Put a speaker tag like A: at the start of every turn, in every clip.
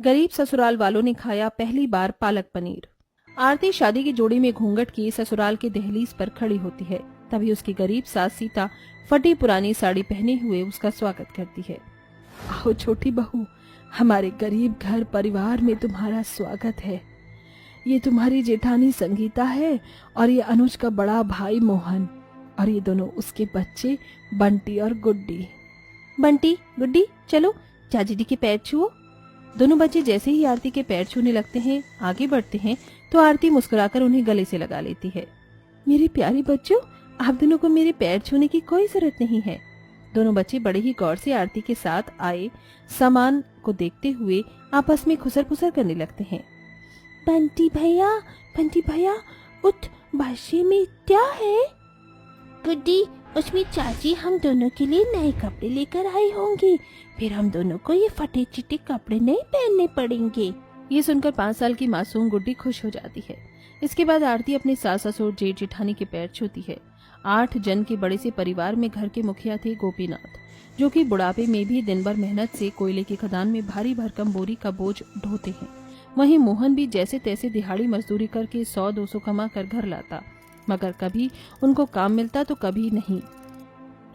A: गरीब ससुराल वालों ने खाया पहली बार पालक पनीर। आरती शादी की जोड़ी में घूंघट किए ससुराल के दहलीज पर खड़ी होती है। तभी उसकी गरीब सास सीता फटी पुरानी साड़ी पहने हुए उसका स्वागत करती है। आओ छोटी बहू, हमारे गरीब घर परिवार में तुम्हारा स्वागत है। ये तुम्हारी जेठानी संगीता है और ये अनुज का बड़ा भाई मोहन, और ये दोनों उसके बच्चे बंटी और गुड्डी। बंटी, गुड्डी, चलो चाची जी के पैर छुओ। दोनों बच्चे जैसे ही आरती के पैर छूने लगते हैं, आगे बढ़ते हैं, तो आरती मुस्कुराकर उन्हें गले से लगा लेती है। मेरे प्यारे बच्चों, आप दोनों को मेरे पैर छूने की कोई जरूरत नहीं है। दोनों बच्चे बड़े ही गौर से आरती के साथ आए सामान को देखते हुए आपस में खुसर पुसर करने लगते हैं। बंटी भैया, उठ, बाशे में क्या है? गुड्डी, उसमें चाची हम दोनों के लिए नए कपड़े लेकर आई होंगी, फिर हम दोनों को ये फटे चिटे कपड़े नहीं पहनने पड़ेंगे। ये सुनकर 5 साल की मासूम गुड्डी खुश हो जाती है। इसके बाद आरती अपने सास ससुर जेठ जेठानी के पैर छूती है। 8 जन के बड़े से परिवार में घर के मुखिया थे गोपीनाथ, जो कि बुढ़ापे में भी दिन भर मेहनत से कोयले की खदान में भारी भरकम बोरी का बोझ ढोते हैं। वहीं मोहन भी जैसे तैसे दिहाड़ी मजदूरी करके 100-200 कमा कर घर लाता, मगर कभी उनको काम मिलता तो कभी नहीं।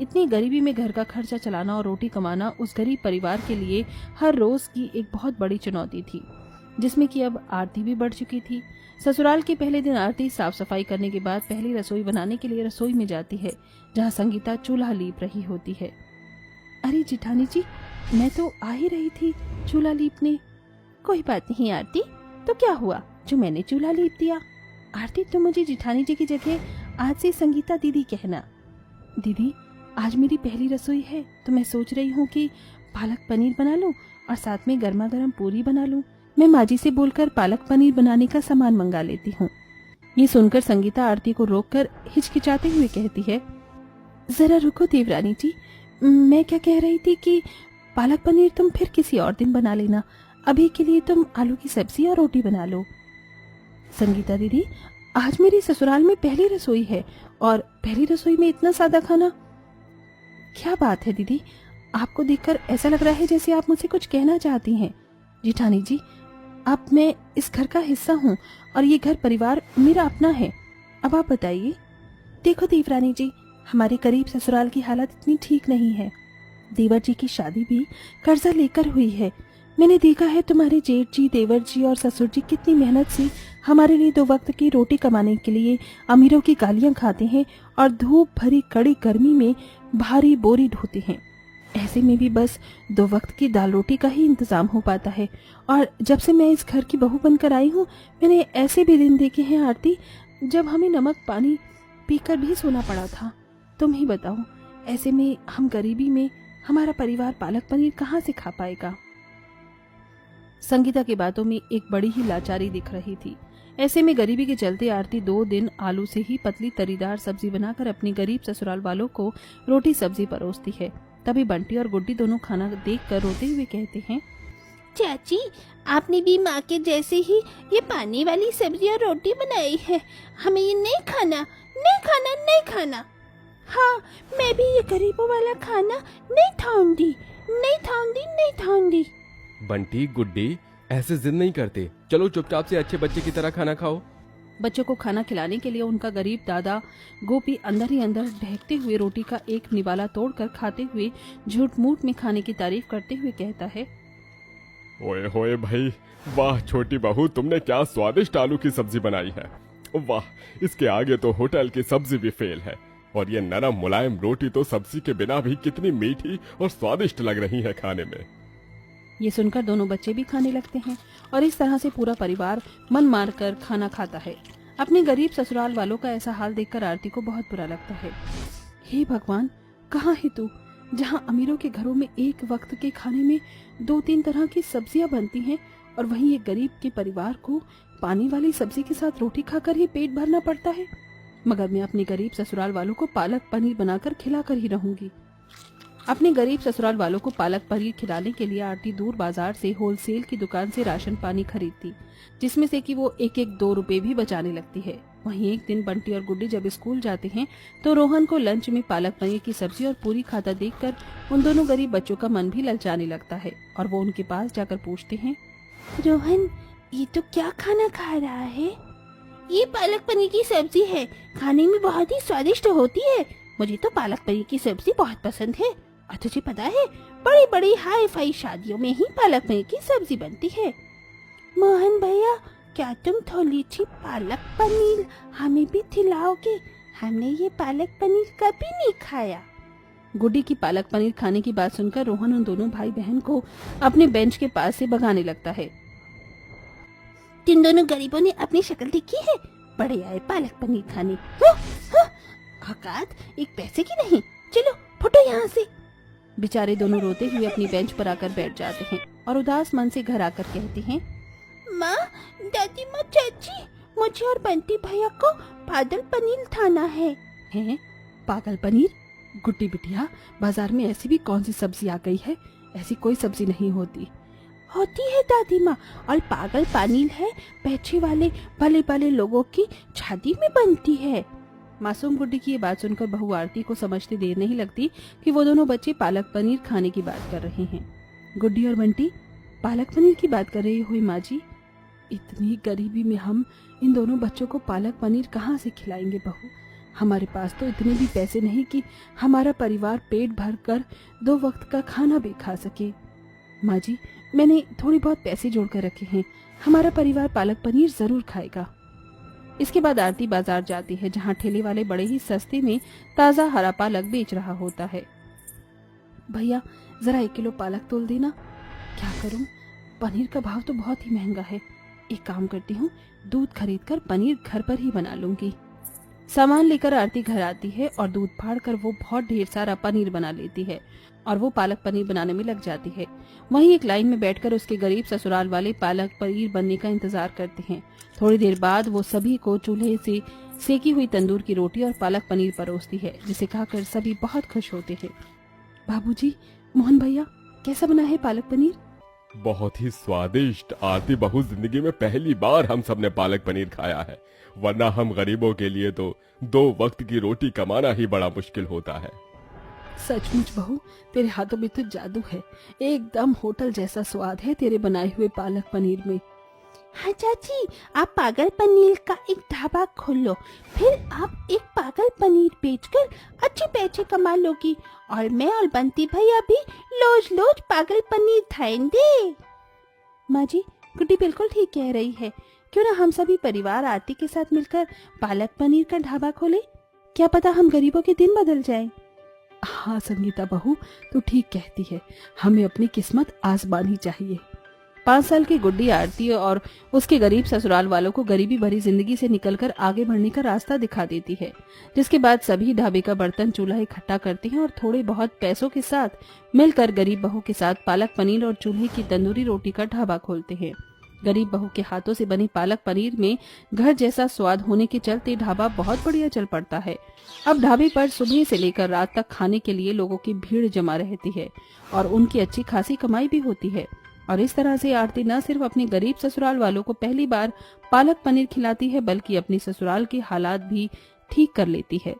A: इतनी गरीबी में घर का खर्चा चलाना और रोटी कमाना उस गरीब परिवार के लिए हर रोज की एक बहुत बड़ी चुनौती थी, जिसमें कि अब आरती भी बढ़ चुकी थी। ससुराल के पहले दिन आरती साफ सफाई करने के बाद पहली रसोई बनाने के लिए रसोई में जाती है, जहाँ संगीता चूल्हा लीप रही होती है। अरे जेठानी जी, मैं तो आ ही रही थी चूल्हा लीपने। कोई बात नहीं आरती, तो क्या हुआ जो मैंने चूल्हा लीप दिया? आरती, तुम मुझे जेठानी जी की जगह आज से संगीता दीदी कहना। दीदी, आज मेरी पहली रसोई है, तो मैं सोच रही हूँ कि पालक पनीर बना लूं और साथ में गर्मा गर्म पूरी बना लूं। मैं माजी से बोलकर पालक पनीर बनाने का सामान मंगा लेती हूँ। ये सुनकर संगीता आरती को रोककर हिचकिचाते हुए कहती है, जरा रुको देवरानी जी, मैं क्या कह रही थी कि पालक पनीर तुम फिर किसी और दिन बना लेना, अभी के लिए तुम आलू की सब्जी और रोटी बना लो। संगीता दीदी, आज मेरी ससुराल में पहली रसोई है और पहली रसोई में इतना सादा खाना। क्या बात है दीदी, आपको देखकर ऐसा लग रहा है जैसे आप मुझसे कुछ कहना चाहती हैं। जेठानी जी, अब मैं इस घर का हिस्सा हूँ और ये घर परिवार मेरा अपना है। अब आप बताइए। देखो देवरानी जी, हमारे करीब ससुराल की हालत इतनी ठीक नहीं है। देवर जी की शादी भी कर्जा लेकर हुई है। मैंने देखा है तुम्हारे जेठ जी, देवर जी और ससुर जी कितनी मेहनत से हमारे लिए 2 वक्त की रोटी कमाने के लिए अमीरों की गालियां खाते हैं और धूप भरी कड़ी गर्मी में भारी बोरी ढोते हैं। ऐसे में भी बस 2 वक्त की दाल रोटी का ही इंतजाम हो पाता है। और जब से मैं इस घर की बहू बनकर आई हूँ, मैंने ऐसे भी दिन देखे हैं आरती, जब हमें नमक पानी पीकर भी सोना पड़ा था। तुम ही बताओ, ऐसे में हम गरीबी में हमारा परिवार पालक पनीर कहाँ से खा पाएगा? संगीता की बातों में एक बड़ी ही लाचारी दिख रही थी। ऐसे में गरीबी के चलते आरती 2 दिन आलू से ही पतली तरीदार सब्जी बनाकर अपनी गरीब ससुराल वालों को रोटी सब्जी परोसती है। तभी बंटी और गुड्डी दोनों खाना देखकर रोते हुए कहते हैं,
B: चाची, आपने भी माँ के जैसे ही ये पानी वाली सब्जी और रोटी बनाई है। हमें ये नहीं खाना, नहीं खाना, नहीं खाना। हाँ, मैं भी ये गरीबों वाला खाना नहीं खाऊंगी, नहीं खाऊंगी, नहीं खाऊंगी।
C: बंटी, गुड्डी, ऐसे जिद नहीं करते, चलो चुपचाप से अच्छे बच्चे की तरह खाना खाओ।
A: बच्चों को खाना खिलाने के लिए उनका गरीब दादा गोपी अंदर ही अंदर ढहकते हुए रोटी का एक निवाला तोड़कर खाते हुए झूठ मूठ में खाने की तारीफ करते हुए कहता है,
C: ओए होए भाई, वाह छोटी बहू, तुमने क्या स्वादिष्ट आलू की सब्जी बनाई है। वाह, इसके आगे तो होटल की सब्जी भी फेल है। और ये नरम मुलायम रोटी तो सब्जी के बिना भी कितनी मीठी और स्वादिष्ट लग रही है खाने में।
A: ये सुनकर दोनों बच्चे भी खाने लगते हैं और इस तरह से पूरा परिवार मन मारकर खाना खाता है। अपने गरीब ससुराल वालों का ऐसा हाल देखकर आरती को बहुत बुरा लगता है। हे भगवान, कहाँ है तू, जहाँ अमीरों के घरों में एक वक्त के खाने में 2-3 तरह की सब्जियां बनती हैं और वहीं एक गरीब के परिवार को पानी वाली सब्जी के साथ रोटी खाकर ही पेट भरना पड़ता है। मगर मैं अपने गरीब ससुराल वालों को पालक पनीर बनाकर खिलाकर ही रहूंगी। अपने गरीब ससुराल वालों को पालक पनीर खिलाने के लिए आरती दूर बाजार से होलसेल की दुकान से राशन पानी खरीदती, जिसमें से कि वो 1-1 2 रुपए भी बचाने लगती है। वहीं एक दिन बंटी और गुड्डी जब स्कूल जाते हैं तो रोहन को लंच में पालक पनीर की सब्जी और पूरी खाता देखकर उन दोनों गरीब बच्चों का मन भी ललचाने लगता है और वो उनके पास जाकर पूछते हैं,
B: रोहन, ये तो क्या खाना खा रहा है? ये पालक पनीर की सब्जी है, खाने में बहुत ही स्वादिष्ट होती है। मुझे तो पालक पनीर की सब्जी बहुत पसंद है। और तुझे पता है, बड़ी बड़ी हाई फाई शादियों में ही पालक पनीर की सब्जी बनती है। मोहन भैया, क्या तुम थोड़ी सी पालक पनीर हमें भी खिलाओगे? हमने ये पालक पनीर कभी नहीं खाया।
A: गुड्डी की पालक पनीर खाने की बात सुनकर रोहन उन दोनों भाई बहन को अपने बेंच के पास से भगाने लगता है।
B: तुम दोनों गरीबों ने अपनी शक्ल देखी है, बड़े आए पालक पनीर खाने। औकात एक पैसे की नहीं, चलो फुटो यहाँ से।
A: बेचारे दोनों रोते हुए अपनी बेंच पर आकर बैठ जाते हैं और उदास मन से घर आकर कहते हैं,
B: माँ, दादी माँ, चाची, मुझे और बंटी भैया को पागल पनीर खाना है।
A: हैं? पागल पनीर? गुड्डी बिटिया, बाजार में ऐसी भी कौन सी सब्जी आ गई है? ऐसी कोई सब्जी नहीं होती।
B: होती है दादी माँ, और पागल पनीर है पैसे वाले भले भले लोगों की शादी में बनती है।
A: मासूम गुड्डी की ये बात सुनकर बहू आरती को समझते देर नहीं लगती कि वो दोनों बच्चे पालक पनीर खाने की बात कर रहे हैं। गुड्डी और बंटी पालक पनीर की बात कर रही हुई माँ जी, इतनी गरीबी में हम इन दोनों बच्चों को पालक पनीर कहाँ से खिलाएंगे बहू? हमारे पास तो इतने भी पैसे नहीं कि हमारा परिवार पेट भर कर 2 वक्त का खाना भी खा सके। माँ जी, मैंने थोड़ी बहुत पैसे जोड़ कर रखे हैं, हमारा परिवार पालक पनीर जरूर खाएगा। इसके बाद आरती बाजार जाती है, जहाँ ठेले वाले बड़े ही सस्ते में ताज़ा हरा पालक बेच रहा होता है। भैया, जरा 1 किलो पालक तोल देना। क्या करूं, पनीर का भाव तो बहुत ही महंगा है। एक काम करती हूँ, दूध खरीद कर पनीर घर पर ही बना लूंगी। सामान लेकर आरती घर आती है और दूध फाड़ कर वो बहुत ढेर सारा पनीर बना लेती है और वो पालक पनीर बनाने में लग जाती है। वहीं एक लाइन में बैठकर उसके गरीब ससुराल वाले पालक पनीर बनने का इंतजार करते हैं। थोड़ी देर बाद वो सभी को चूल्हे से सेकी हुई तंदूर की रोटी और पालक पनीर परोसती है, जिसे खाकर सभी बहुत खुश होते हैं। बाबूजी, मोहन भैया, कैसा बना है पालक पनीर?
C: बहुत ही स्वादिष्ट। आरती बहू, जिंदगी में पहली बार हम सबने पालक पनीर खाया है, वरना हम गरीबों के लिए तो 2 वक्त की रोटी कमाना ही बड़ा मुश्किल होता है।
A: सचमुच बहू, तेरे हाथों में तो जादू है। एकदम होटल जैसा स्वाद है तेरे बनाए हुए पालक पनीर में।
B: हाँ चाची, आप पागल पनीर का एक ढाबा खोल लो, फिर आप एक पागल पनीर बेचकर अच्छे पैसे कमा लोगी, और मैं और बंटी भैया भी रोज रोज पागल पनीर खाएंगे।
A: माँ जी, गुड्डी बिल्कुल ठीक कह रही है। क्यों ना हम सभी परिवार आरती के साथ मिलकर पालक पनीर का ढाबा खोले? क्या पता हम गरीबों के दिन बदल जाएं। हाँ संगीता बहू, तू ठीक कहती है, हमें अपनी किस्मत आजमानी चाहिए। 5 साल की गुड्डी आरती और उसके गरीब ससुराल वालों को गरीबी भरी जिंदगी से निकलकर आगे बढ़ने का रास्ता दिखा देती है, जिसके बाद सभी ढाबे का बर्तन चूल्हा इकट्ठा करते हैं और थोड़े बहुत पैसों के साथ मिलकर गरीब बहू के साथ पालक पनीर और चूल्हे की तंदूरी रोटी का ढाबा खोलते हैं। गरीब बहू के हाथों से बनी पालक पनीर में घर जैसा स्वाद होने के चलते ढाबा बहुत बढ़िया चल पड़ता है। अब ढाबे पर सुबह से लेकर रात तक खाने के लिए लोगों की भीड़ जमा रहती है और उनकी अच्छी खासी कमाई भी होती है। और इस तरह से आरती न सिर्फ अपने गरीब ससुराल वालों को पहली बार पालक पनीर खिलाती है, बल्कि अपनी ससुराल के हालात भी ठीक कर लेती है।